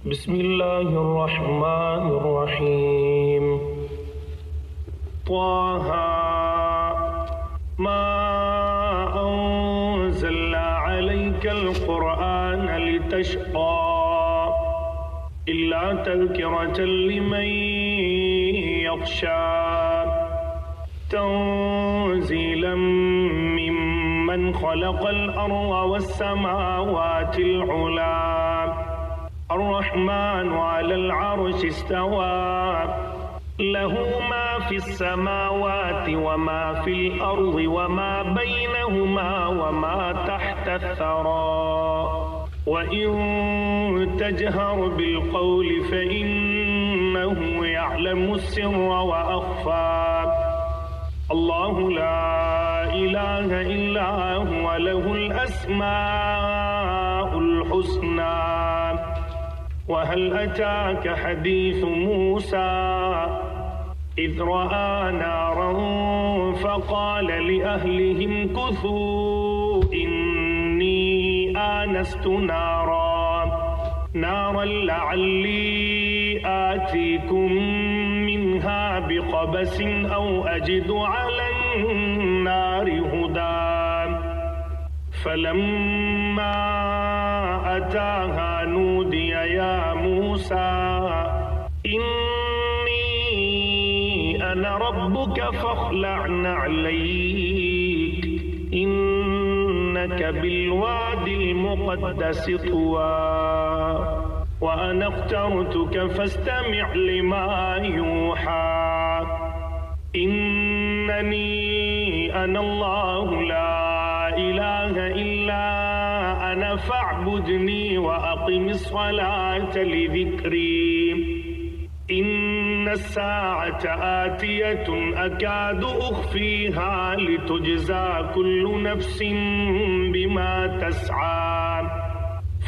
بسم الله الرحمن الرحيم. طه ما أنزلنا عليك القرآن لتشقى إلا تذكرة لمن يخشى تنزيلا ممن خلق الأرض والسماوات العلى الرحمن على العرش استوى له ما في السماوات وما في الأرض وما بينهما وما تحت الثرى وإن تجهر بالقول فإنه يعلم السر وأخفى الله لا إله إلا هو له الأسماء الحسنى. وهل أتاك حديث موسى إذ رأى نارا فقال لأهلهم كثوا إني آنست نارا لعلي آتيكم منها بقبس أو أجد على النار هدى فلما أتاها نودي يا موسى إني أنا ربك فاخلع نعليك إنك بالوادي المقدس طوى وأنا اخترتك فاستمع لما يوحى إنني أنا الله لا إله إلا أنا فاعبدني وأقم الصلاة لذكري إن الساعة آتية أكاد أخفيها لتجزى كل نفس بما تسعى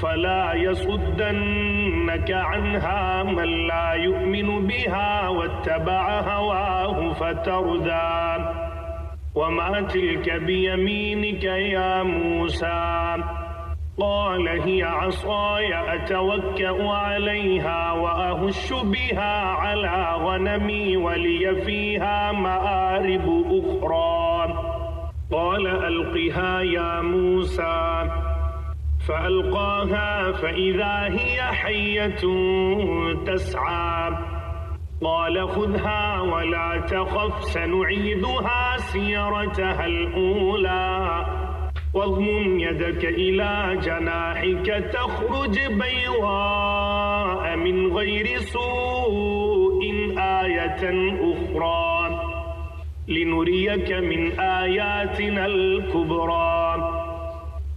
فلا يصدنك عنها من لا يؤمن بها واتبع هواه فتردى وما تلك بيمينك يا موسى قال هي عصاي أتوكأ عليها وأهش بها على غنمي ولي فيها مآرب أخرى قال ألقها يا موسى فألقاها فإذا هي حية تسعى قال خذها ولا تخف سنعيدها سيرتها الأولى واضمم يدك إلى جناحك تخرج بيضاء من غير سوء آية أخرى لنريك من آياتنا الكبرى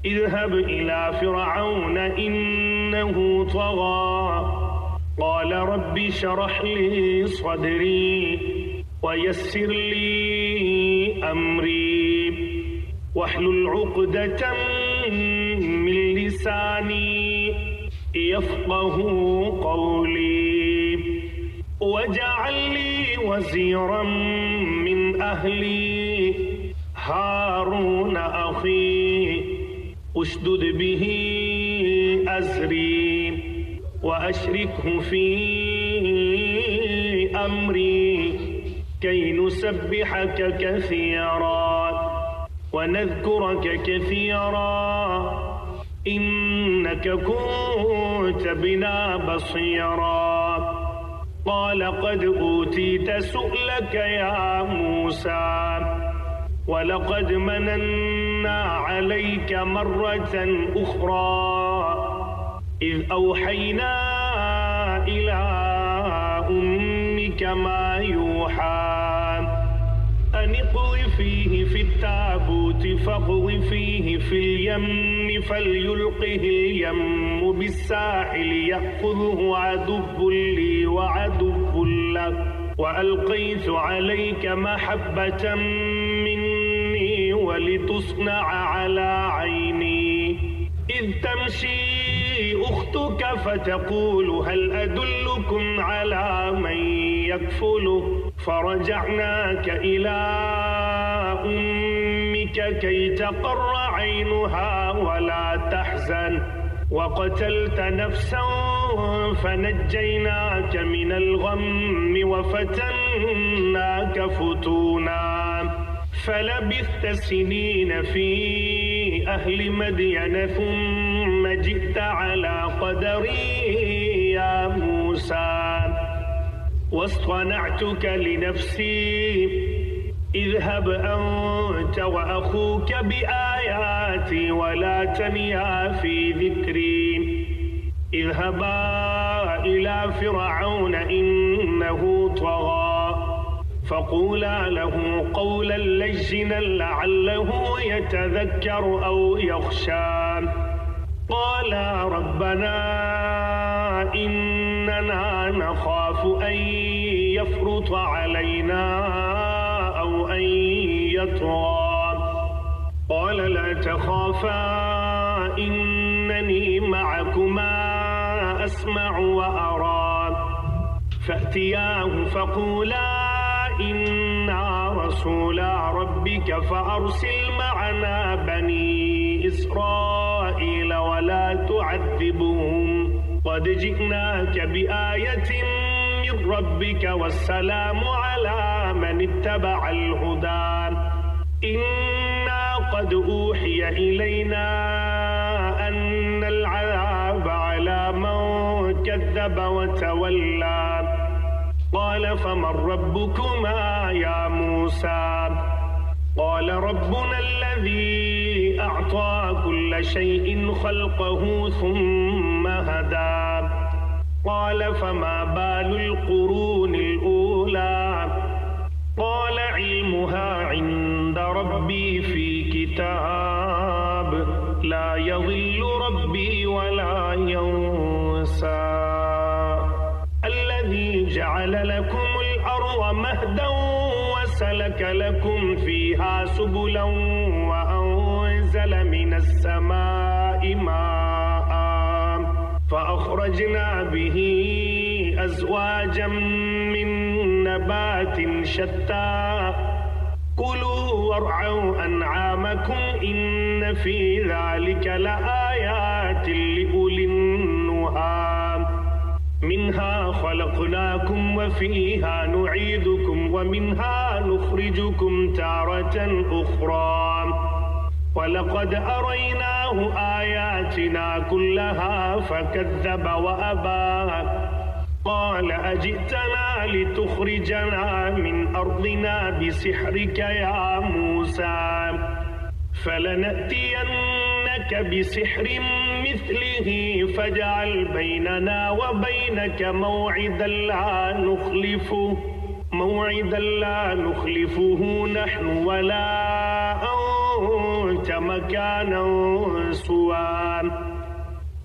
اذهب إلى فرعون إنه طغى قال رب اشرح لي صدري ويسر لي أمري واحلل عقدة من لساني يفقه قولي واجعل لي وزيرا من أهلي هارون أخي اشدد به أزري وأشركه في أمري كي نسبحك كثيرا ونذكرك كثيرا إنك كنت بنا بصيرا قال قد أوتيت سؤلك يا موسى ولقد مننا عليك مرة أخرى إذ أوحينا إلى أمك ما يوحى أن اقذفيه في التابوت فاقذفيه في اليم فليلقه اليم بالساحل يأخذه عدو لي وعدو له وألقيت عليك محبة مني ولتصنع على عيني إذ تمشي أختك فتقول هل أدلكم على من يكفله فرجعناك إلى أمك كي تقر عينها ولا تحزن وقتلت نفسا فنجيناك من الغم وفتناك فتونا فلبثت سنين في أهل مدين ثم جئت على قدري يا موسى واصطنعتك لنفسي اذهب أنت وأخوك بآياتي ولا تنيا في ذكري اذهبا إلى فرعون إنه طغى فقولا له قولا لينا لعله يتذكر أو يخشى قالا ربنا إننا نخاف أن يفرط علينا أو أن يطغى قال لا تخافا إنني معكما أسمع وأرى فأتياه فقولا إنا رسولا ربك فأرسل معنا بني إسرائيل ولا تعذبهم قد جئناك بآية من ربك والسلام على من اتبع الهدى إنا قد أوحي إلينا أن العذاب على من كذب وتولى قال فمن ربكما يا موسى قال ربنا الذي أعطى كل شيء خلقه ثم هدى قال فما بال القرون الأولى قال علمها عند ربي في كتاب لا يضل ربي ولا ينسى الذي جعل لكم الأرض مهدا وسلك لكم فيها سبلا وأنزل من السماء ماء فأخرجنا به أزواجا من نبات شتى كلوا وارعوا أنعامكم إن في ذلك لآيات لأولي النهى منها خلقناكم وفيها نعيدكم ومنها نخرجكم تارة أخرى ولقد أريناه آياتنا كلها فكذب وأبى قال أجئتنا لتخرجنا من أرضنا بسحرك يا موسى فلنأتينك بسحر مثله فاجعل بيننا وبينك موعدا لا نخلفه نحن ولا أنت مكانا سوى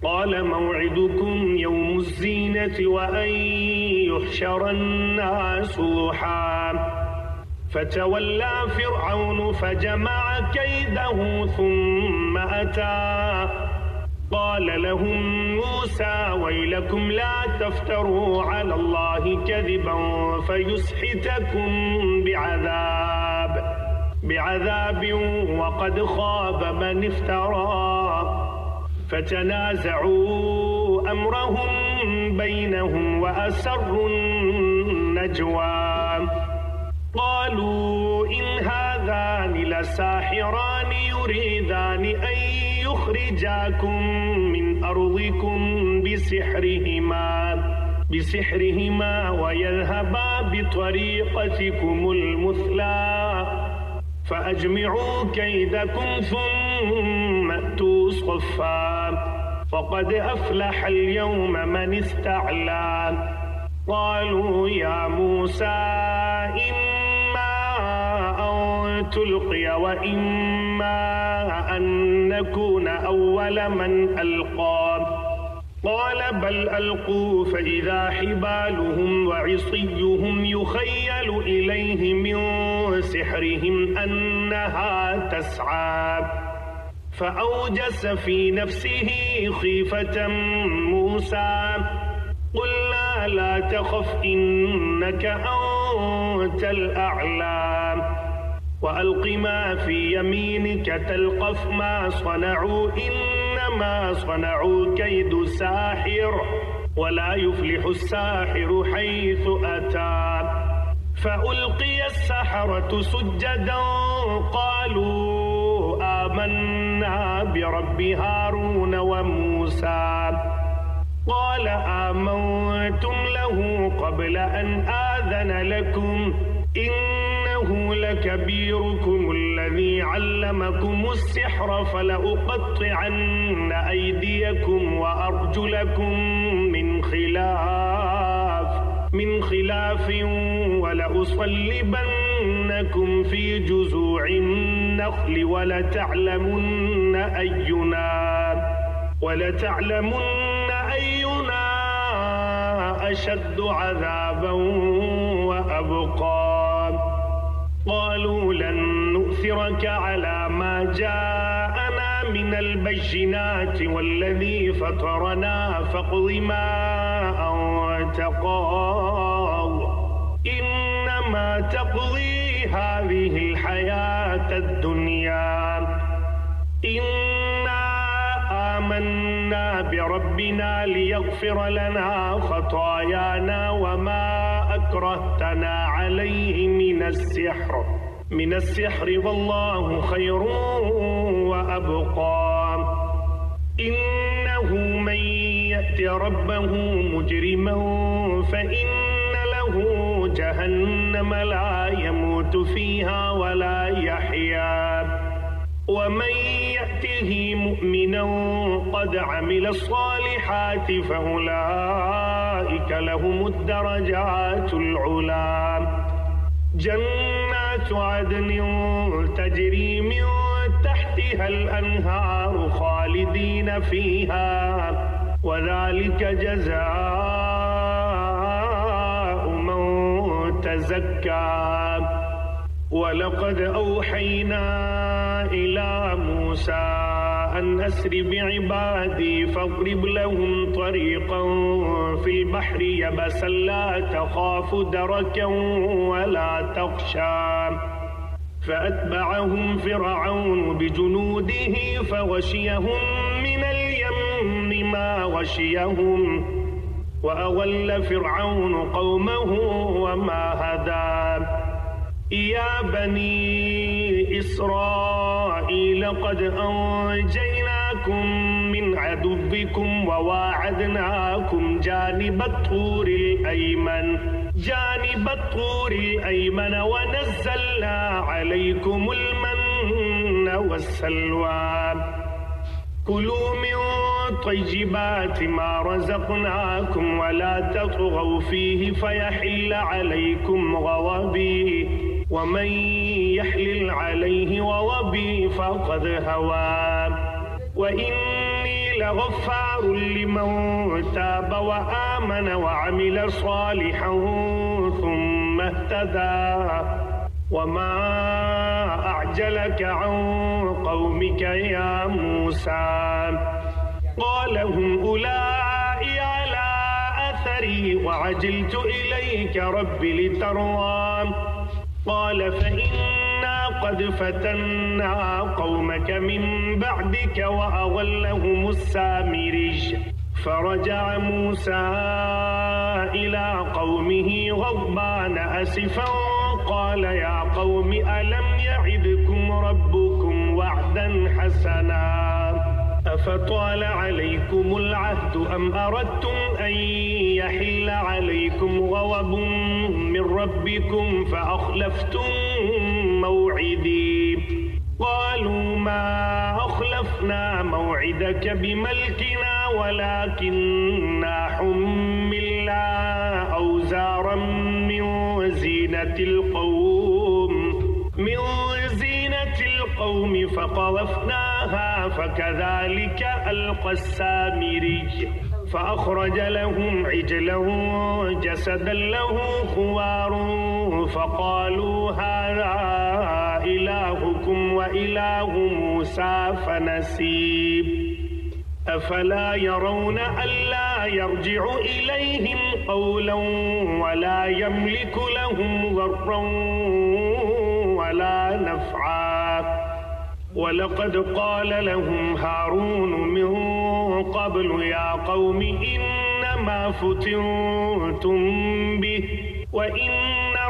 قال موعدكم يوم الزينة وأن يحشر الناس ضحى فتولى فرعون فجمع كيده ثم أتى قال لهم موسى ويلكم لا تفتروا على الله كذبا فيسحتكم بعذاب وقد خاب من افترى فتنازعوا أمرهم بينهم وأسروا النجوى قالوا إن هذان لساحران يريدان أن يخرجاكم من أرضكم بسحرهما ويذهبا بطريقتكم المثلى فأجمعوا كيدكم ثم أتوا صفا فقد أفلح اليوم من استعلى قالوا يا موسى إما أن تلقي وإما أن نكون أول من ألقى قال بل ألقوا فإذا حبالهم وعصيهم يخيل إليه من سحرهم أنها تسعى فأوجس في نفسه خيفة موسى قلنا لا تخف إنك أنت الأعلى وألق ما في يمينك تلقف ما صنعوا إنما إنما صنعوا كيد ساحر ولا يفلح الساحر حيث أتى. فألقي السحرة سجدا قالوا آمنا برب هارون وموسى. قال آمنتم له قبل أن آذن لكم إنه لكبيركم الذي علمكم السحر فلأقطعن أيديكم وأرجلكم من خلاف ولأصلبنكم في جذوع النخل ولتعلمن أينا أشد عذابا وأبقى. قالوا لن نؤثرك على ما جاءنا من البينات والذي فطرنا فاقض ما أنت قاض إنما تقضي هذه الحياة الدنيا إنا آمنا بربنا ليغفر لنا خطايانا وما أكرهتنا عليه من السحر والله خير وأبقى. إنه من يأت ربه مجرما فإن له جهنم لا يموت فيها ولا يحيا ومن يأته مؤمنا قد عمل الصالحات فأولئك لهم الدرجات العلى. جنات عدن تجري من تحتها الأنهار خالدين فيها وذلك جزاء من تزكى. ولقد أوحينا إلى موسى أن أسر بعبادي فاضرب لهم طريقا في البحر يبسا لا تخاف دركا ولا تخشى. فأتبعهم فرعون بجنوده فغشيهم من اليم ما غشيهم وأضل فرعون قومه وما هدى. يا بني إسرائيل قد أنجيناكم من عدوكم وواعدناكم جانب الطور الأيمن ونزلنا عليكم المن والسلوى. كلوا من طيبات ما رزقناكم ولا تطغوا فيه فيحل عليكم غضبي ومن يحلل عليه غضبي فقد هوى. وإني لغفار لمن تاب وآمن وعمل صالحا ثم اهتدى. وما أعجلك عن قومك يا موسى؟ قال هم أولئك على أثري وعجلت إليك رب لترضى. قال فإنا قد فتنا قومك من بعدك وأضلهم السامري. فرجع موسى إلى قومه غضبان أسفا قال يا قوم ألم يعدكم ربكم وعدا حسنا أفطال عليكم العهد أم أردتم أن يحل عليكم غضب من ربكم فأخلفتم موعدي. قالوا ما أخلفنا موعدك بملكنا ولكننا حملنا أوزارا من زينة القوم فقذفناها فكذلك ألقى السامري. فأخرج لهم عجلا جسدا له خوار فقالوا هذا إلهكم وإله موسى فنسي. أفلا يرون ألا يرجع إليهم قولا ولا يملك لهم ضرا ولا نفعا. ولقد قال لهم هارون من قبل يا قوم إنما فتنتم به وإن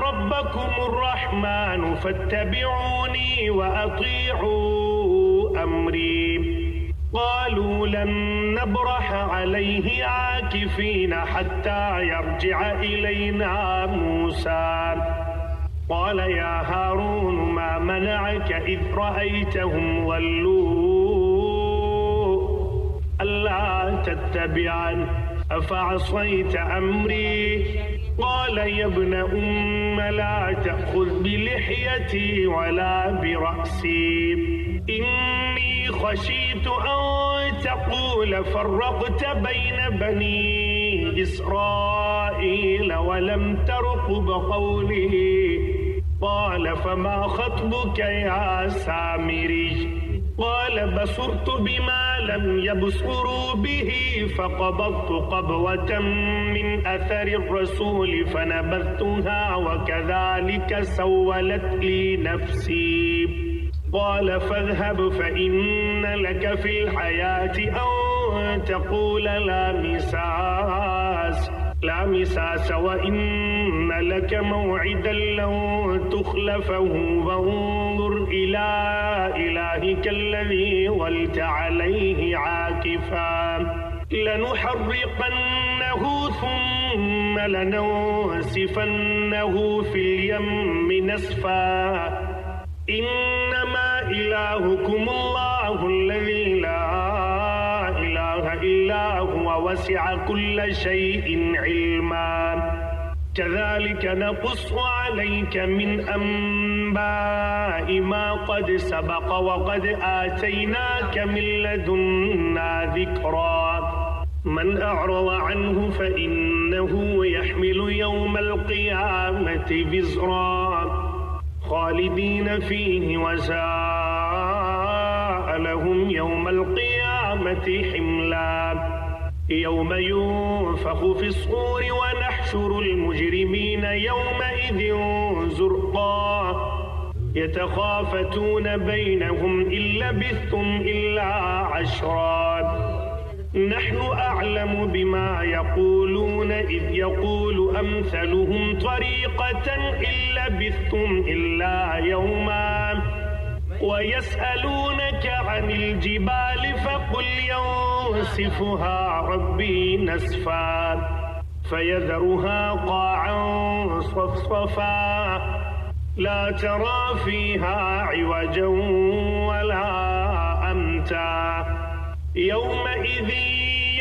ربكم الرحمن فاتبعوني وأطيعوا أمري. قالوا لن نبرح عليه عاكفين حتى يرجع إلينا موسى. قال يا هارون ما منعك إذ رأيتهم ضلوا ألا تتبعن أفعصيت أمري. قال يا ابن أم لا تأخذ بلحيتي ولا برأسي إني خشيت أن تقول فرقت بين بني إسرائيل ولم ترقب قولي. قال فما خطبك يا سامري؟ قال بصرت بما لم يبصروا به فقبضت قبضة من أثر الرسول فنبذتها وكذلك سولت لي نفسي. قال فاذهب فإن لك في الحياة أن تقول لا مساس وإن لك موعدا لن تخلفه وانظر إلى إلهك الذي ظلت عليه عاكفا لنحرقنه ثم لننسفنه في اليم نسفا. إنما إلهكم الله الذي لا إله إلا هو وسع كل شيء علما. كذلك نقص عليك من أنباء ما قد سبق وقد آتيناك من لدنا ذكرا. من أعرض عنه فإنه يحمل يوم القيامة وزرا خالدين فيه وساء لهم يوم القيامة حملا. يوم ينفخ في الصور ونحشر المجرمين يومئذ زرقا يتخافتون بينهم إن لبثتم إلا عشرا. نحن أعلم بما يقولون إذ يقول أمثلهم طريقة إن لبثتم إلا يوما. ويسألونك عن الجبال فقل ينسفها ربي نسفا فيذرها قاعا صفصفا لا ترى فيها عوجا ولا أمتا. يومئذ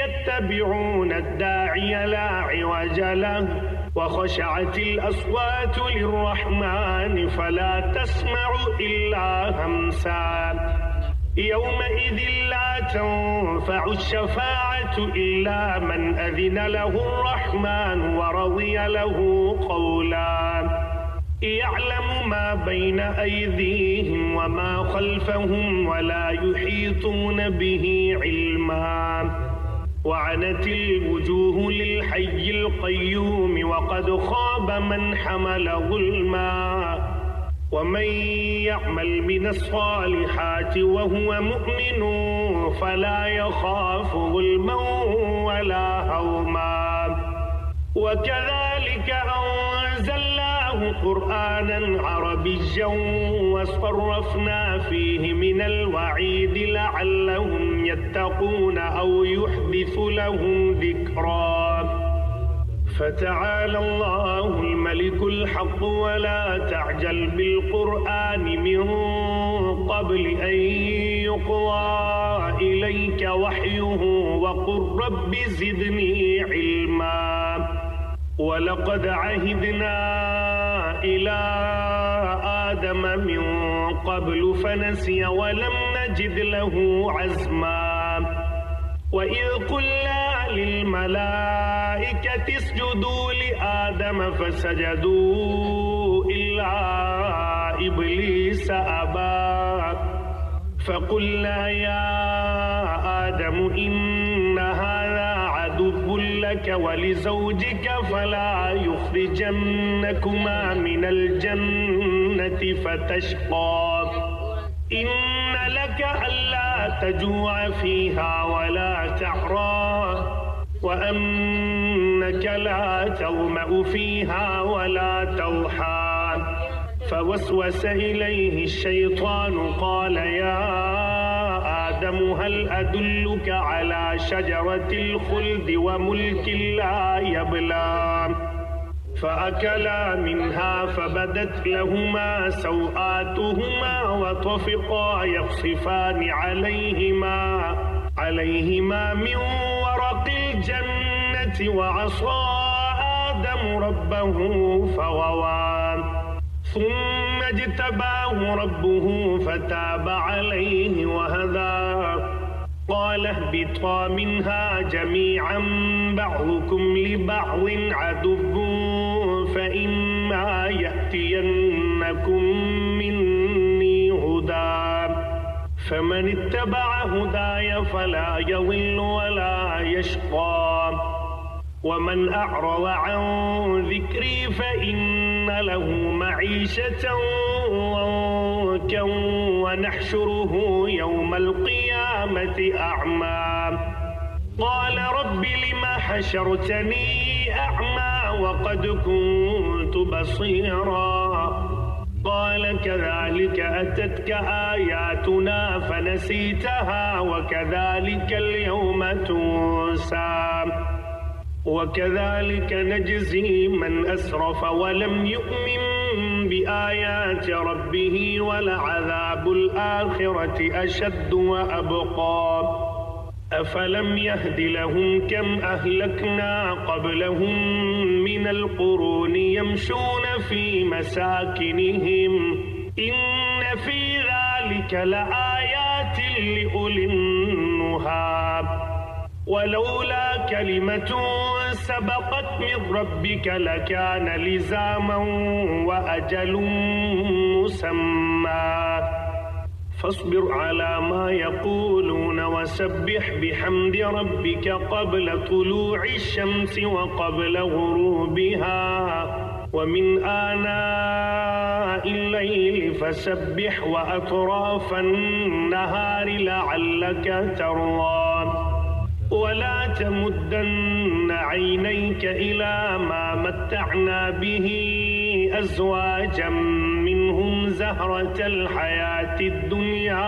يتبعون الداعي لا عوج له وخشعت الأصوات للرحمن فلا تسمع إلا همسا. يومئذ لا تنفع الشفاعة إلا من أذن له الرحمن ورضي له قولا. يعلم ما بين أيديهم وما خلفهم ولا يحيطون به علما. وعنت الوجوه للحي القيوم وقد خاب من حمل ظلما. ومن يعمل من الصالحات وهو مؤمن فلا يخاف ظلما ولا هوما. وكذلك أنزلناه قرآنا عربيا وصرفنا فيه من الوعيد لعلهم يتقون أو يحدث لهم ذكرا. فتعالى الله الملك الحق ولا تعجل بالقرآن من قبل أن يقضى إليك وحيه وقل رب زدني علما. ولقد عهدنا إلى آدم من قبل فنسي ولم نجد له عزما. وإذ قلنا للملائكة اسجدوا لآدم فسجدوا إلا إبليس أبى. فقلنا يا آدم إن هذا عدو لك ولزوجك فلا يخرجنكما من الجنة فتشقى. إن لك ألا تجوع فيها ولا تعرى وأنك لا تظمأ فيها ولا تضحى. فوسوس إليه الشيطان قال يا آدم هل أدلك على شجرة الخلد وملك لا يبلى؟ فأكلا منها فبدت لهما سوآتهما وطفقا يخصفان عليهما من ورق الجنة وعصى آدم ربه فغوى ثم اجتباه ربه فتاب عليه وهدى. قال اهبطا منها جميعا بعضكم لبعض عدو فإما يأتينكم مني هدى فمن اتبع هداي فلا يضل ولا يشقى ومن أعرض عن ذكري فإن له معيشة ضنكا ونحشره يوم القيامة أعمى. قال رب لم حشرتني أعمى وقد كنت بصيرا قال كذلك أتتك آياتنا فنسيتها وكذلك اليوم تنسى وكذلك نجزي من أسرف ولم يؤمن بآيات ربه ولعذاب الآخرة أشد وأبقى. أفلم يهد لهم كم أهلكنا قبلهم من القرون يمشون في مساكنهم إن في ذلك لآيات لأولي النهى ولولا كلمة سبقت من ربك لكان لزاما وأجل مسمى. فاصبر على ما يقولون وسبح بحمد ربك قبل طلوع الشمس وقبل غروبها ومن آناء الليل فسبح وأطراف النهار لعلك ترضى. ولا تمدن عينيك إلى ما متعنا به أزواجا منهم زهرة الحياة الدنيا